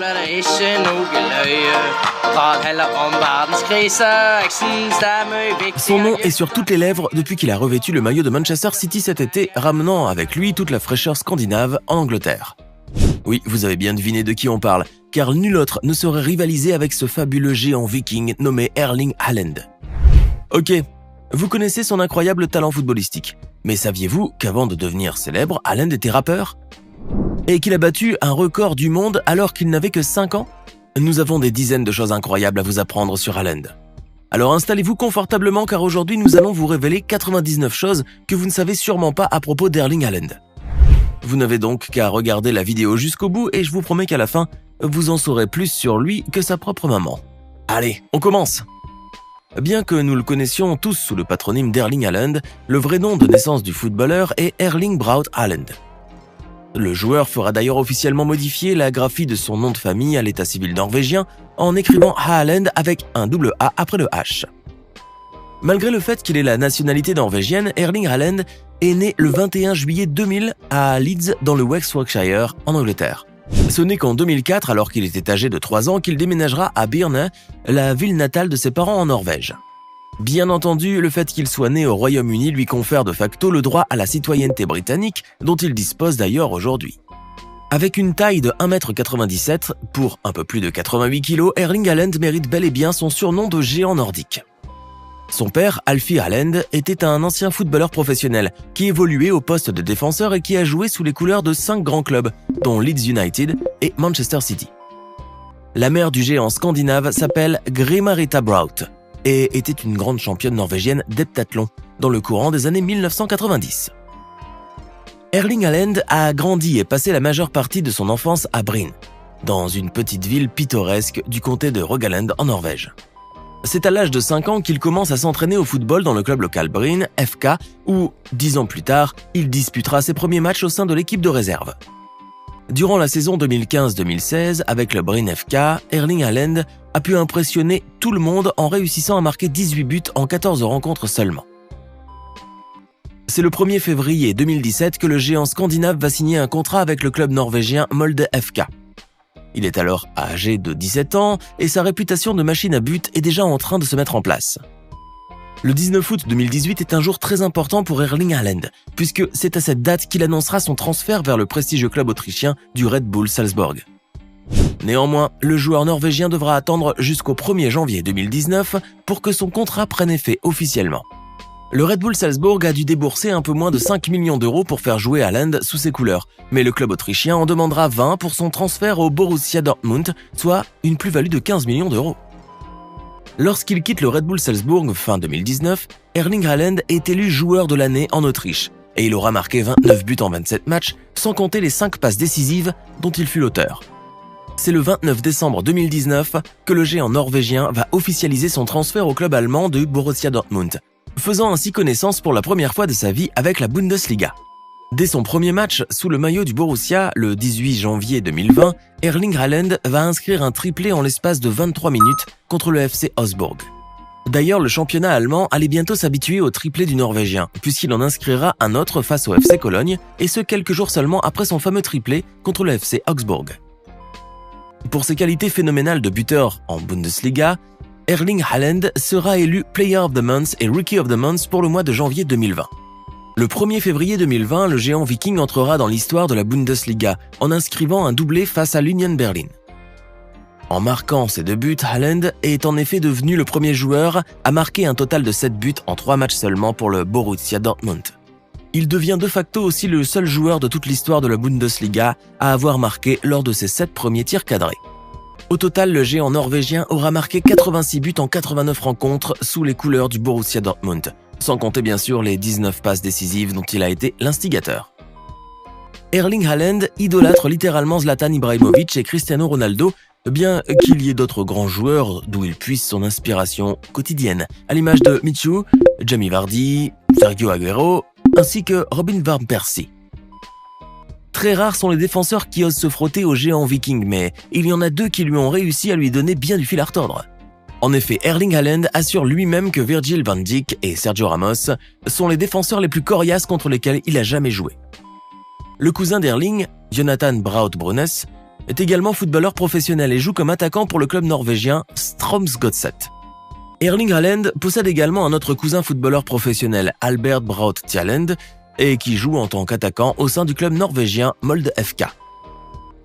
er det ikke noe løye. Prat heller om verdenskrise, jeg synes det er mye viktig. Son nom est sur toutes les lèvres depuis qu'il a revêtu le maillot de Manchester City cet été, ramenant avec lui toute la fraîcheur scandinave en Angleterre. Oui, vous avez bien deviné de qui on parle, car nul autre ne saurait rivaliser avec ce fabuleux géant viking nommé Erling Haaland. Ok, vous connaissez son incroyable talent footballistique, mais saviez-vous qu'avant de devenir célèbre, Haaland était rappeur ? Et qu'il a battu un record du monde alors qu'il n'avait que 5 ans ? Nous avons des dizaines de choses incroyables à vous apprendre sur Haaland. Alors installez-vous confortablement car aujourd'hui nous allons vous révéler 99 choses que vous ne savez sûrement pas à propos d'Erling Haaland. Vous n'avez donc qu'à regarder la vidéo jusqu'au bout et je vous promets qu'à la fin, vous en saurez plus sur lui que sa propre maman. Allez, on commence! Bien que nous le connaissions tous sous le patronyme d'Erling Haaland, le vrai nom de naissance du footballeur est Erling Braut Haaland. Le joueur fera d'ailleurs officiellement modifier la graphie de son nom de famille à l'état civil norvégien en écrivant Haaland avec un double A après le H. Malgré le fait qu'il ait la nationalité norvégienne, Erling Haaland est né le 21 juillet 2000 à Leeds dans le West Yorkshire en Angleterre. Ce n'est qu'en 2004, alors qu'il était âgé de 3 ans, qu'il déménagera à Birne, la ville natale de ses parents en Norvège. Bien entendu, le fait qu'il soit né au Royaume-Uni lui confère de facto le droit à la citoyenneté britannique, dont il dispose d'ailleurs aujourd'hui. Avec une taille de 1,97 m pour un peu plus de 88 kg, Erling Haaland mérite bel et bien son surnom de géant nordique. Son père, Alfie Haaland, était un ancien footballeur professionnel qui évoluait au poste de défenseur et qui a joué sous les couleurs de 5 grands clubs, dont Leeds United et Manchester City. La mère du géant scandinave s'appelle Gry-Marita Braut et était une grande championne norvégienne d'heptathlon dans le courant des années 1990. Erling Haaland a grandi et passé la majeure partie de son enfance à Bryne, dans une petite ville pittoresque du comté de Rogaland en Norvège. C'est à l'âge de 5 ans qu'il commence à s'entraîner au football dans le club local Bryne FK où, 10 ans plus tard, il disputera ses premiers matchs au sein de l'équipe de réserve. Durant la saison 2015-2016, avec le Bryne FK, Erling Haaland a pu impressionner tout le monde en réussissant à marquer 18 buts en 14 rencontres seulement. C'est le 1er février 2017 que le géant scandinave va signer un contrat avec le club norvégien Molde FK. Il est alors âgé de 17 ans et sa réputation de machine à but est déjà en train de se mettre en place. Le 19 août 2018 est un jour très important pour Erling Haaland, puisque c'est à cette date qu'il annoncera son transfert vers le prestigieux club autrichien du Red Bull Salzbourg. Néanmoins, le joueur norvégien devra attendre jusqu'au 1er janvier 2019 pour que son contrat prenne effet officiellement. Le Red Bull Salzbourg a dû débourser un peu moins de 5 millions d'euros pour faire jouer Haaland sous ses couleurs, mais le club autrichien en demandera 20 pour son transfert au Borussia Dortmund, soit une plus-value de 15 millions d'euros. Lorsqu'il quitte le Red Bull Salzbourg fin 2019, Erling Haaland est élu joueur de l'année en Autriche, et il aura marqué 29 buts en 27 matchs, sans compter les 5 passes décisives dont il fut l'auteur. C'est le 29 décembre 2019 que le géant norvégien va officialiser son transfert au club allemand de Borussia Dortmund, faisant ainsi connaissance pour la première fois de sa vie avec la Bundesliga. Dès son premier match sous le maillot du Borussia, le 18 janvier 2020, Erling Haaland va inscrire un triplé en l'espace de 23 minutes contre le FC Augsbourg. D'ailleurs, le championnat allemand allait bientôt s'habituer au triplé du Norvégien, puisqu'il en inscrira un autre face au FC Cologne, et ce quelques jours seulement après son fameux triplé contre le FC Augsbourg. Pour ses qualités phénoménales de buteur en Bundesliga, Erling Haaland sera élu Player of the Month et Rookie of the Month pour le mois de janvier 2020. Le 1er février 2020, le géant viking entrera dans l'histoire de la Bundesliga en inscrivant un doublé face à l'Union Berlin. En marquant ses 2 buts, Haaland est en effet devenu le premier joueur à marquer un total de 7 buts en 3 matchs seulement pour le Borussia Dortmund. Il devient de facto aussi le seul joueur de toute l'histoire de la Bundesliga à avoir marqué lors de ses 7 premiers tirs cadrés. Au total, le géant norvégien aura marqué 86 buts en 89 rencontres sous les couleurs du Borussia Dortmund, sans compter bien sûr les 19 passes décisives dont il a été l'instigateur. Erling Haaland idolâtre littéralement Zlatan Ibrahimovic et Cristiano Ronaldo, bien qu'il y ait d'autres grands joueurs d'où il puise son inspiration quotidienne, à l'image de Michu, Jamie Vardy, Sergio Aguero, ainsi que Robin van Persie. Très rares sont les défenseurs qui osent se frotter au géant viking, mais il y en a 2 qui lui ont réussi à lui donner bien du fil à retordre. En effet, Erling Haaland assure lui-même que Virgil van Dijk et Sergio Ramos sont les défenseurs les plus coriaces contre lesquels il a jamais joué. Le cousin d'Erling, Jonathan Braut Brunes, est également footballeur professionnel et joue comme attaquant pour le club norvégien Strømsgodset. Erling Haaland possède également un autre cousin footballeur professionnel, Albert Braut Haaland, et qui joue en tant qu'attaquant au sein du club norvégien Molde FK.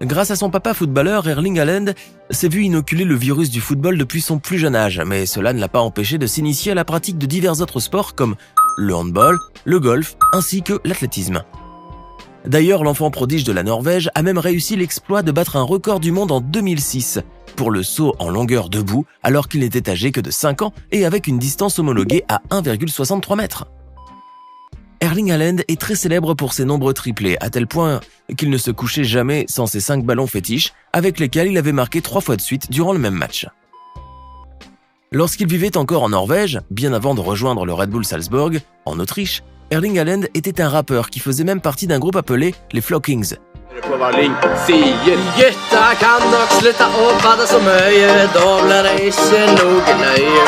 Grâce à son papa footballeur, Erling Haaland s'est vu inoculer le virus du football depuis son plus jeune âge, mais cela ne l'a pas empêché de s'initier à la pratique de divers autres sports comme le handball, le golf ainsi que l'athlétisme. D'ailleurs, l'enfant prodige de la Norvège a même réussi l'exploit de battre un record du monde en 2006 pour le saut en longueur debout alors qu'il n'était âgé que de 5 ans et avec une distance homologuée à 1,63 mètres. Erling Haaland est très célèbre pour ses nombreux triplés, à tel point qu'il ne se couchait jamais sans ses 5 ballons fétiches avec lesquels il avait marqué 3 fois de suite durant le même match. Lorsqu'il vivait encore en Norvège, bien avant de rejoindre le Red Bull Salzburg, en Autriche, Erling Haaland était un rappeur qui faisait même partie d'un groupe appelé les Flockings. Gutta kan nok slutte å bade så mye, da blir det ikke noe nøye.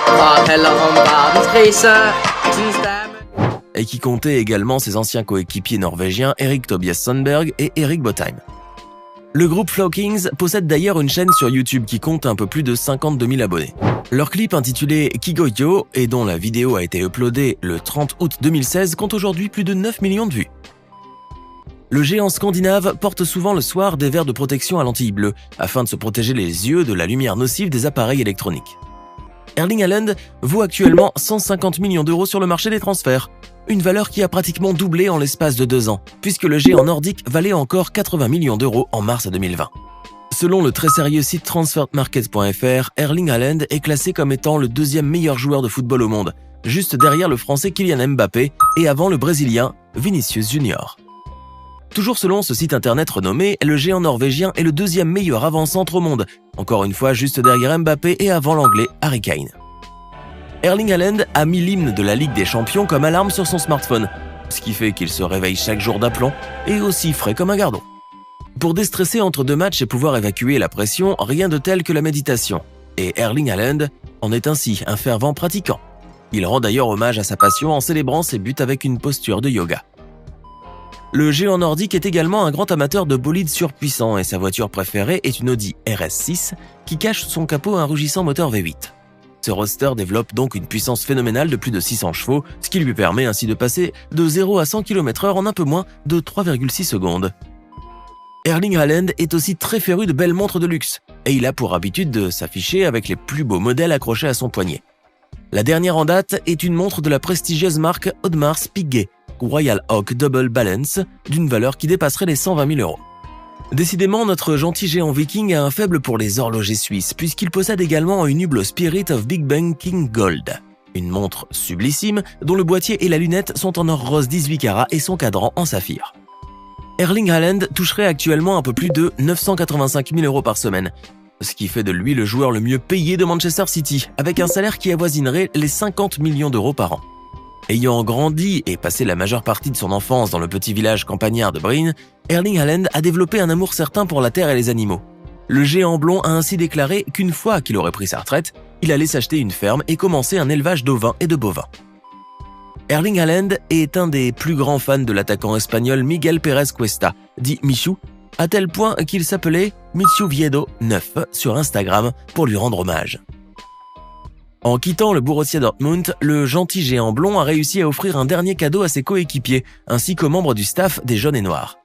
Prat heller om verdenskrise, syns det et qui comptait également ses anciens coéquipiers norvégiens Erik Tobias Sandberg et Erik Botheim. Le groupe Flockings possède d'ailleurs une chaîne sur YouTube qui compte un peu plus de 52 000 abonnés. Leur clip intitulé Kigoyo et dont la vidéo a été uploadée le 30 août 2016 compte aujourd'hui plus de 9 millions de vues. Le géant scandinave porte souvent le soir des verres de protection à lentilles bleues afin de se protéger les yeux de la lumière nocive des appareils électroniques. Erling Haaland vaut actuellement 150 millions d'euros sur le marché des transferts, une valeur qui a pratiquement doublé en l'espace de 2 ans, puisque le géant nordique valait encore 80 millions d'euros en mars 2020. Selon le très sérieux site transfermarket.fr, Erling Haaland est classé comme étant le 2e meilleur joueur de football au monde, juste derrière le français Kylian Mbappé et avant le brésilien Vinicius Junior. Toujours selon ce site internet renommé, le géant norvégien est le 2e meilleur avant-centre au monde, encore une fois juste derrière Mbappé et avant l'anglais Harry Kane. Erling Haaland a mis l'hymne de la Ligue des Champions comme alarme sur son smartphone, ce qui fait qu'il se réveille chaque jour d'aplomb et aussi frais comme un gardon. Pour déstresser entre 2 matchs et pouvoir évacuer la pression, rien de tel que la méditation. Et Erling Haaland en est ainsi un fervent pratiquant. Il rend d'ailleurs hommage à sa passion en célébrant ses buts avec une posture de yoga. Le géant nordique est également un grand amateur de bolides surpuissants et sa voiture préférée est une Audi RS6 qui cache sous son capot un rugissant moteur V8. Ce roadster développe donc une puissance phénoménale de plus de 600 chevaux, ce qui lui permet ainsi de passer de 0 à 100 km/h en un peu moins de 3,6 secondes. Erling Haaland est aussi très féru de belles montres de luxe, et il a pour habitude de s'afficher avec les plus beaux modèles accrochés à son poignet. La dernière en date est une montre de la prestigieuse marque Audemars Piguet, Royal Oak Double Balance, d'une valeur qui dépasserait les 120 000 euros. Décidément, notre gentil géant viking a un faible pour les horlogers suisses, puisqu'il possède également une Hublot Spirit of Big Bang King Gold, une montre sublissime dont le boîtier et la lunette sont en or rose 18 carats et son cadran en saphir. Erling Haaland toucherait actuellement un peu plus de 985 000 euros par semaine, ce qui fait de lui le joueur le mieux payé de Manchester City, avec un salaire qui avoisinerait les 50 millions d'euros par an. Ayant grandi et passé la majeure partie de son enfance dans le petit village campagnard de Breen, Erling Haaland a développé un amour certain pour la terre et les animaux. Le géant blond a ainsi déclaré qu'une fois qu'il aurait pris sa retraite, il allait s'acheter une ferme et commencer un élevage d'ovins et de bovins. Erling Haaland est un des plus grands fans de l'attaquant espagnol Miguel Pérez Cuesta, dit Michu, à tel point qu'il s'appelait Michu Viedo 9 sur Instagram pour lui rendre hommage. En quittant le Borussia Dortmund, le gentil géant blond a réussi à offrir un dernier cadeau à ses coéquipiers, ainsi qu'aux membres du staff des Jaunes et Noirs.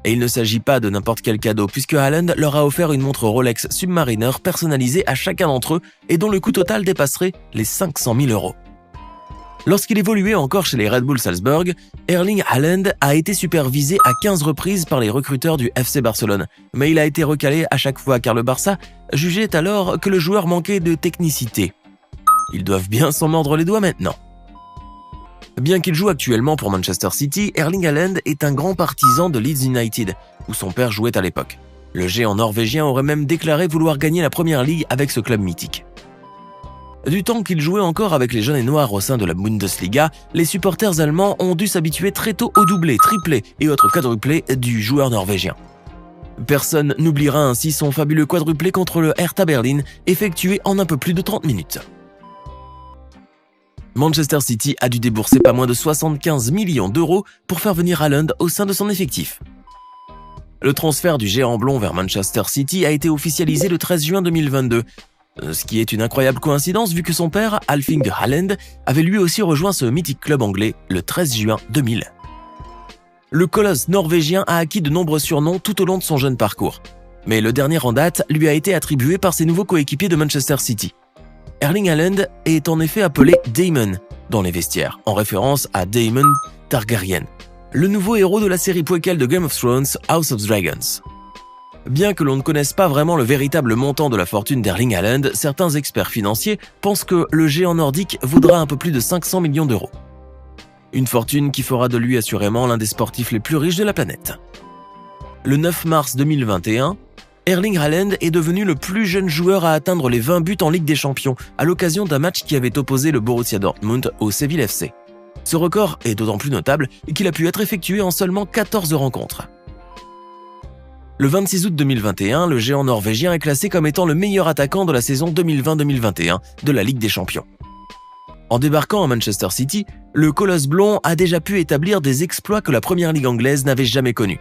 Et il ne s'agit pas de n'importe quel cadeau, puisque Haaland leur a offert une montre Rolex Submariner personnalisée à chacun d'entre eux et dont le coût total dépasserait les 500 000 euros. Lorsqu'il évoluait encore chez les Red Bull Salzburg, Erling Haaland a été supervisé à 15 reprises par les recruteurs du FC Barcelone, mais il a été recalé à chaque fois car le Barça jugeait alors que le joueur manquait de technicité. Ils doivent bien s'en mordre les doigts maintenant. Bien qu'il joue actuellement pour Manchester City, Erling Haaland est un grand partisan de Leeds United, où son père jouait à l'époque. Le géant norvégien aurait même déclaré vouloir gagner la Première Ligue avec ce club mythique. Du temps qu'il jouait encore avec les Jaunes et Noirs au sein de la Bundesliga, les supporters allemands ont dû s'habituer très tôt aux doublés, triplés et autres quadruplés du joueur norvégien. Personne n'oubliera ainsi son fabuleux quadruplé contre le Hertha Berlin, effectué en un peu plus de 30 minutes. Manchester City a dû débourser pas moins de 75 millions d'euros pour faire venir Haaland au sein de son effectif. Le transfert du géant blond vers Manchester City a été officialisé le 13 juin 2022, ce qui est une incroyable coïncidence vu que son père, Alfing de Haaland, avait lui aussi rejoint ce mythique club anglais le 13 juin 2000. Le colosse norvégien a acquis de nombreux surnoms tout au long de son jeune parcours, mais le dernier en date lui a été attribué par ses nouveaux coéquipiers de Manchester City. Erling Haaland est en effet appelé Daemon dans les vestiaires, en référence à Daemon Targaryen, le nouveau héros de la série préquelle de Game of Thrones, House of Dragons. Bien que l'on ne connaisse pas vraiment le véritable montant de la fortune d'Erling Haaland, certains experts financiers pensent que le géant nordique vaudra un peu plus de 500 millions d'euros. Une fortune qui fera de lui assurément l'un des sportifs les plus riches de la planète. Le 9 mars 2021, Erling Haaland est devenu le plus jeune joueur à atteindre les 20 buts en Ligue des Champions à l'occasion d'un match qui avait opposé le Borussia Dortmund au Seville FC. Ce record est d'autant plus notable qu'il a pu être effectué en seulement 14 rencontres. Le 26 août 2021, le géant norvégien est classé comme étant le meilleur attaquant de la saison 2020-2021 de la Ligue des Champions. En débarquant à Manchester City, le colosse blond a déjà pu établir des exploits que la première ligue anglaise n'avait jamais connus.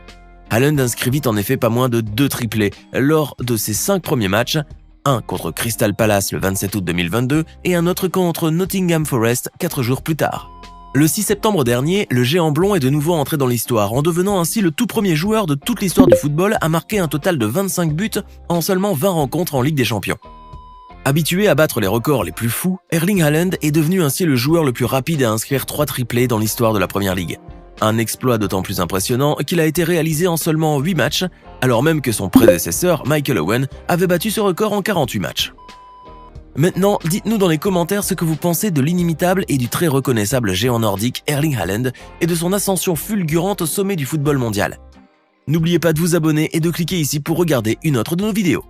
Haaland inscrivit en effet pas moins de 2 triplés lors de ses 5 premiers matchs, un contre Crystal Palace le 27 août 2022 et un autre contre Nottingham Forest 4 jours plus tard. Le 6 septembre dernier, le géant blond est de nouveau entré dans l'histoire en devenant ainsi le tout premier joueur de toute l'histoire du football à marquer un total de 25 buts en seulement 20 rencontres en Ligue des Champions. Habitué à battre les records les plus fous, Erling Haaland est devenu ainsi le joueur le plus rapide à inscrire 3 triplés dans l'histoire de la Première Ligue. Un exploit d'autant plus impressionnant qu'il a été réalisé en seulement 8 matchs, alors même que son prédécesseur, Michael Owen, avait battu ce record en 48 matchs. Maintenant, dites-nous dans les commentaires ce que vous pensez de l'inimitable et du très reconnaissable géant nordique Erling Haaland et de son ascension fulgurante au sommet du football mondial. N'oubliez pas de vous abonner et de cliquer ici pour regarder une autre de nos vidéos.